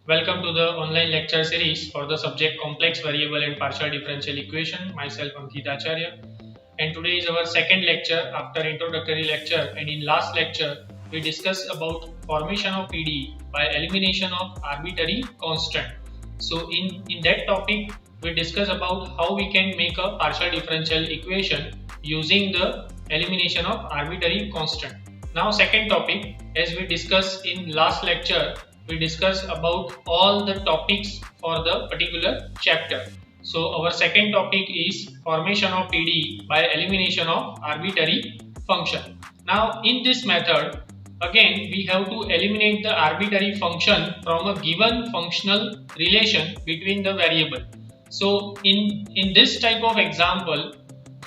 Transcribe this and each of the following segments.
Welcome to the online lecture series for the subject complex variable and partial differential equation. Myself Ankit Acharya, and today is our second lecture after introductory lecture. And in last lecture, we discussed about formation of PDE by elimination of arbitrary constant. So in that topic, we discuss about how we can make a partial differential equation using the elimination of arbitrary constant. Now second topic, as we discussed in last lecture, we discuss about all the topics for the particular chapter. So our second topic is formation of PDE by elimination of arbitrary function. Now in this method, again we have to eliminate the arbitrary function from a given functional relation between the variable. So in this type of example,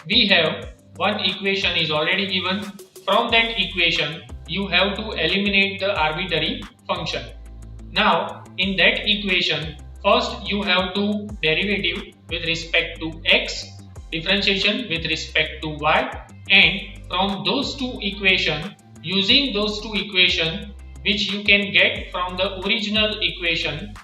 we have one equation is already given. From that equation, you have to eliminate the arbitrary function. Now, in that equation, first you have to derivative with respect to x, differentiation with respect to y, and from those two equations, using those two equations which you can get from the original equation,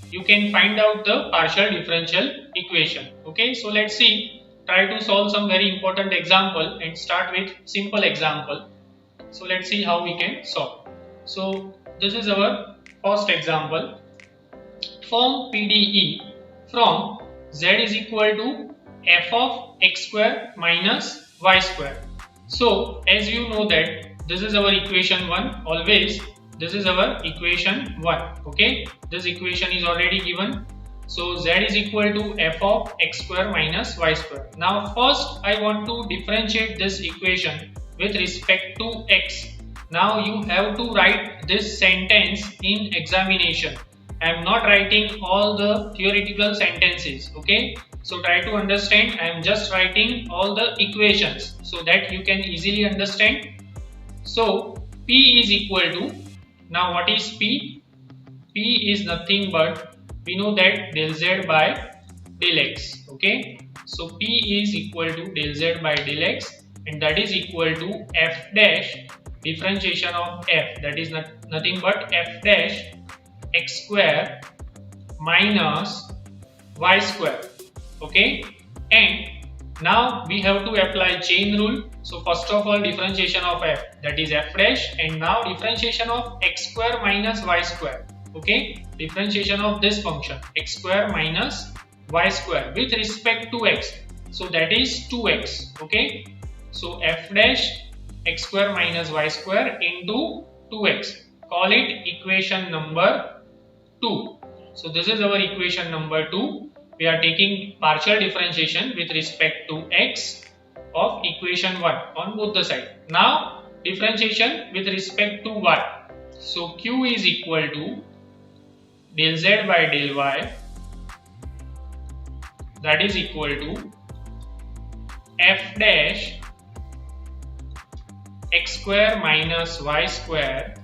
you can find out the partial differential equation. Okay, so let's see. Try to solve some very important example and start with simple example. So let's see how we can solve. So this is our first example. Form PDE from z is equal to f of x square minus y square. So as you know that this is our equation 1, always this is our equation 1. Okay, this equation is already given. So z is equal to f of x square minus y square. Now first I want to differentiate this equation with respect to x. Now you have to write this sentence in examination. I am not writing all the theoretical sentences. Okay, so try to understand. I am just writing all the equations so that you can easily understand. So P is equal to, now what is P? P is nothing but, we know that del z by del x. Okay, so P is equal to del z by del x, and that is equal to f dash differentiation of f, that is nothing but f dash x square minus y square. Okay, and now we have to apply chain rule. So first of all, differentiation of f, that is f dash, and now differentiation of x square minus y square. Okay, differentiation of this function x square minus y square with respect to x, so that is 2x. Okay, so f dash x square minus y square into 2x, call it equation number 2. So this is our equation number 2. We are taking partial differentiation with respect to x of equation 1 on both the sides. Now differentiation with respect to y. So q is equal to del z by del y, that is equal to f dash x square minus y square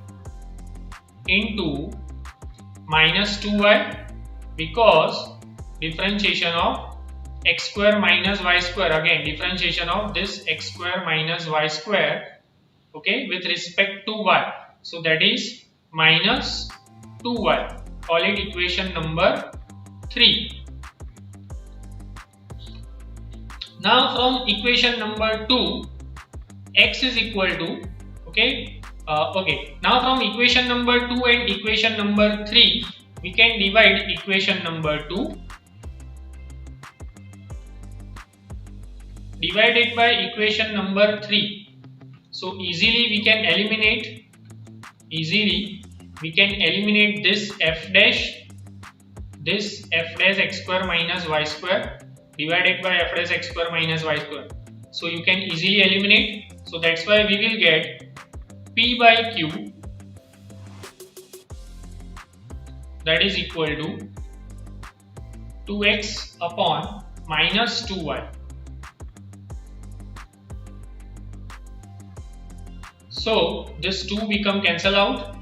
into minus 2y, because differentiation of x square minus y square, again differentiation of this x square minus y square, okay, with respect to y, so that is minus 2y, call it equation number 3. Now from equation number 2, x is equal to, now from equation number 2 and equation number 3, we can divide equation number 2 divided by equation number 3. So easily we can eliminate this f dash x square minus y square divided by f dash x square minus y square. So you can easily eliminate. So that's why we will get P by Q, that is equal to 2x upon minus 2y. So this 2 become cancel out.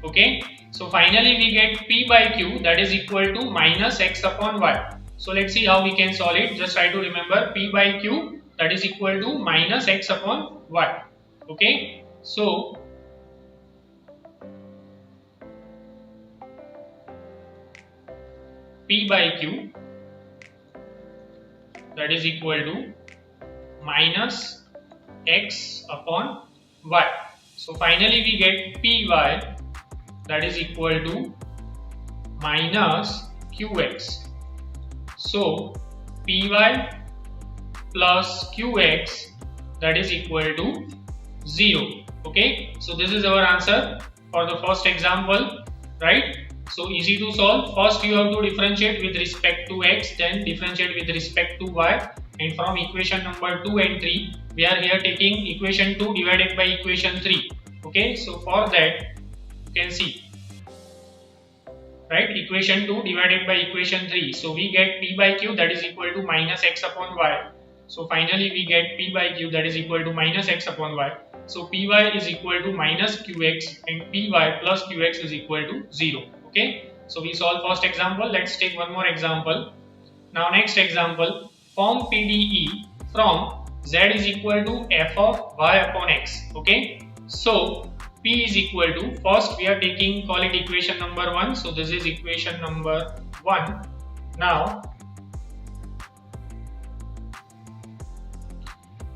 Okay, so finally we get P by Q, that is equal to minus x upon y. So let's see how we can solve it. Just try to remember P by Q, that is equal to minus x upon y. Okay, so P by Q that is equal to minus X upon Y. So finally we get Py that is equal to minus Qx. So Py plus Qx that is equal to 0. Okay, so this is our answer for the first example, right? So easy to solve. First you have to differentiate with respect to x, then differentiate with respect to y, and from equation number 2 and 3 we are here taking equation 2 divided by equation 3. Okay, so for that you can see, right, equation 2 divided by equation 3, so we get P by Q that is equal to minus x upon y. So finally we get P by Q that is equal to minus x upon y. So Py is equal to minus Qx and Py plus Qx is equal to 0. Okay, so we solve first example. Let's take one more example. Now next example, form PDE from z is equal to f of y upon x. Okay, so P is equal to, first we are taking, call it equation number 1. So this is equation number 1. Now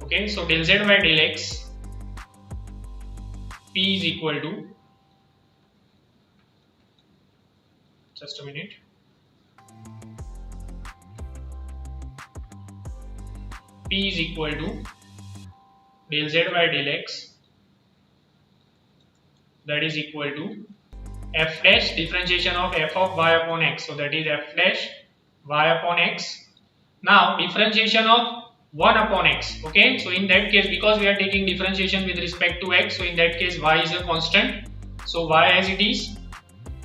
okay, so del z by del x, P is equal to, just a minute, P is equal to del z by del x that is equal to f dash differentiation of f of y upon x. So that is f dash y upon x. Now differentiation of 1 upon x. Okay, so in that case, because we are taking differentiation with respect to x, so in that case y is a constant, so y as it is.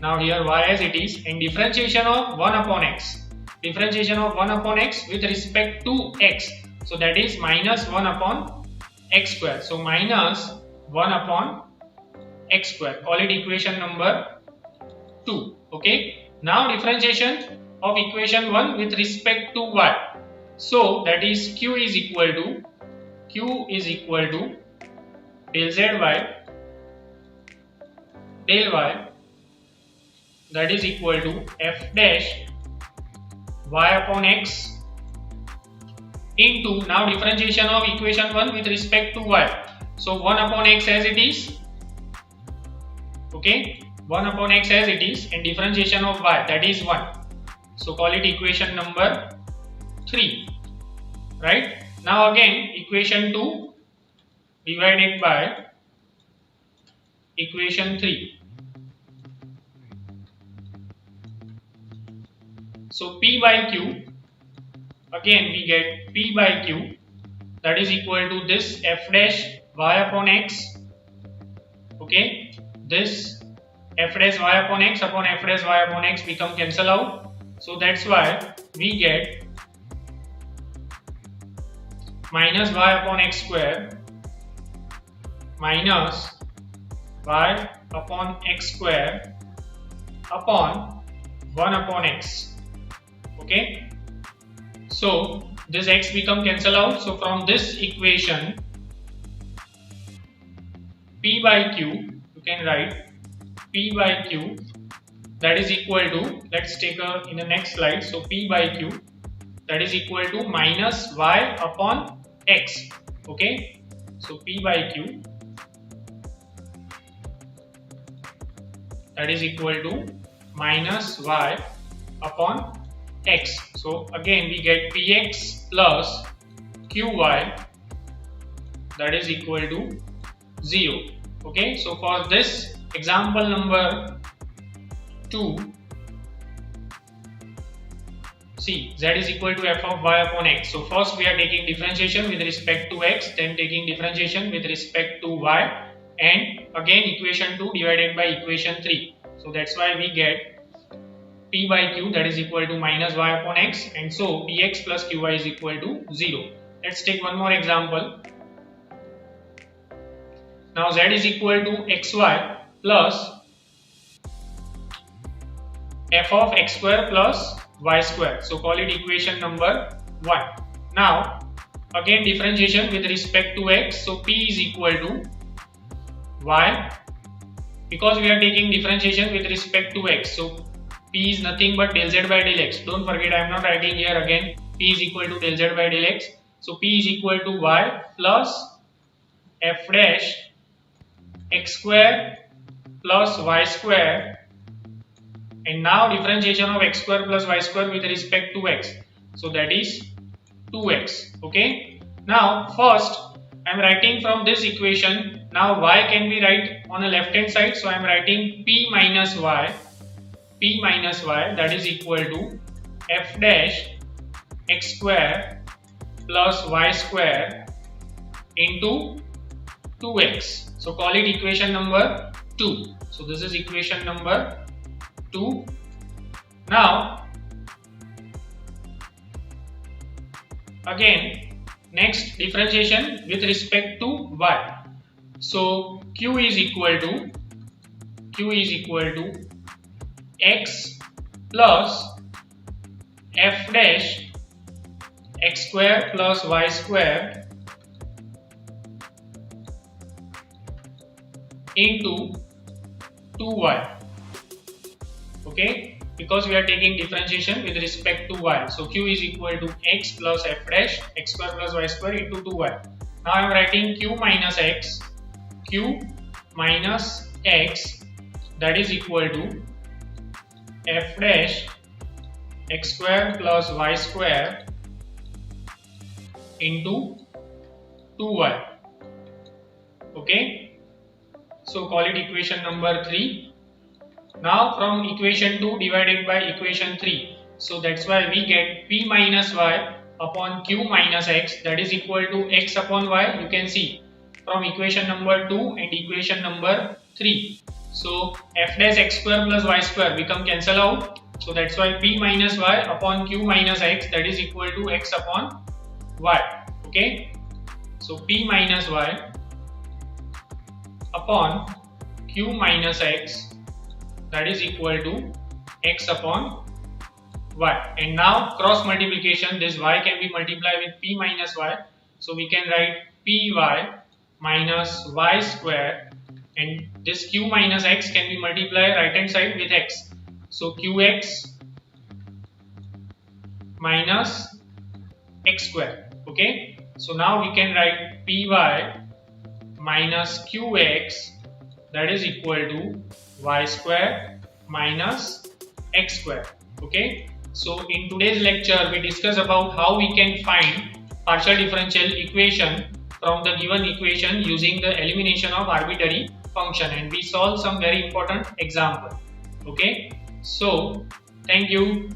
Now here y as it is, and differentiation of 1 upon x, differentiation of 1 upon x with respect to x, so that is minus 1 upon x square. So minus 1 upon x square, call it equation number 2. Okay, now differentiation of equation 1 with respect to y. So that is Q is equal to del z by del y that is equal to f dash y upon x into, now differentiation of equation 1 with respect to y. So 1 upon x as it is. Okay, 1 upon x as it is, and differentiation of y that is 1. So call it equation number 3, right? Now again equation 2 divided by equation 3. So P by Q, again we get P by Q that is equal to this f dash y upon x. Okay, this f dash y upon x become cancel out. So that's why we get minus y upon x square minus y upon x square upon 1 upon x. Okay, so this x become cancel out. So from this equation P by Q, you can write P by Q that is equal to, let's take in the next slide. So P by Q that is equal to minus y upon x. Okay, so P by Q that is equal to minus y upon x. So again we get px plus qy that is equal to 0. Okay, so for this example number 2, see, z is equal to f of y upon x. So first we are taking differentiation with respect to x, then taking differentiation with respect to y, and again equation 2 divided by equation 3. So that's why we get P by Q that is equal to minus y upon x, and so Px plus Qy is equal to 0. Let's take one more example. Now z is equal to xy plus f of x square plus y square. So call it equation number 1. Now again differentiation with respect to x. So P is equal to y, because we are taking differentiation with respect to x. So P is nothing but del z by del x. Don't forget, I am not writing here again P is equal to del z by del x. So P is equal to y plus f dash x square plus y square, and now differentiation of x square plus y square with respect to x. So that is 2x. Okay. Now first I am writing from this equation. Now y can be write on the left hand side. So I am writing P minus y that is equal to f dash x square plus y square into 2x. So call it equation number 2. So this is equation number 2. Now again, next differentiation with respect to y. So q is equal to x plus f dash x square plus y square into 2y. Okay, because we are taking differentiation with respect to y. So q is equal to x plus f dash x square plus y square into 2y. Now I am writing q minus x that is equal to f dash x square plus y square into 2y. Okay, so call it equation number 3. Now from equation 2 divided by equation 3, so that's why we get P minus y upon q minus x that is equal to x upon y. You can see from equation number 2 and equation number 3. So f dash x square plus y square become cancel out. So that's why P minus y upon q minus x that is equal to x upon y. Okay, so P minus y upon q minus x that is equal to x upon y. And now cross multiplication, this y can be multiplied with P minus y. So we can write Py minus y square, and this q minus x can be multiplied right hand side with x. So qx minus x square. Okay, so now we can write Py minus qx that is equal to y square minus x square. Okay, so in today's lecture we discuss about how we can find partial differential equation from the given equation using the elimination of arbitrary function, and we solve some very important example. Okay, so thank you.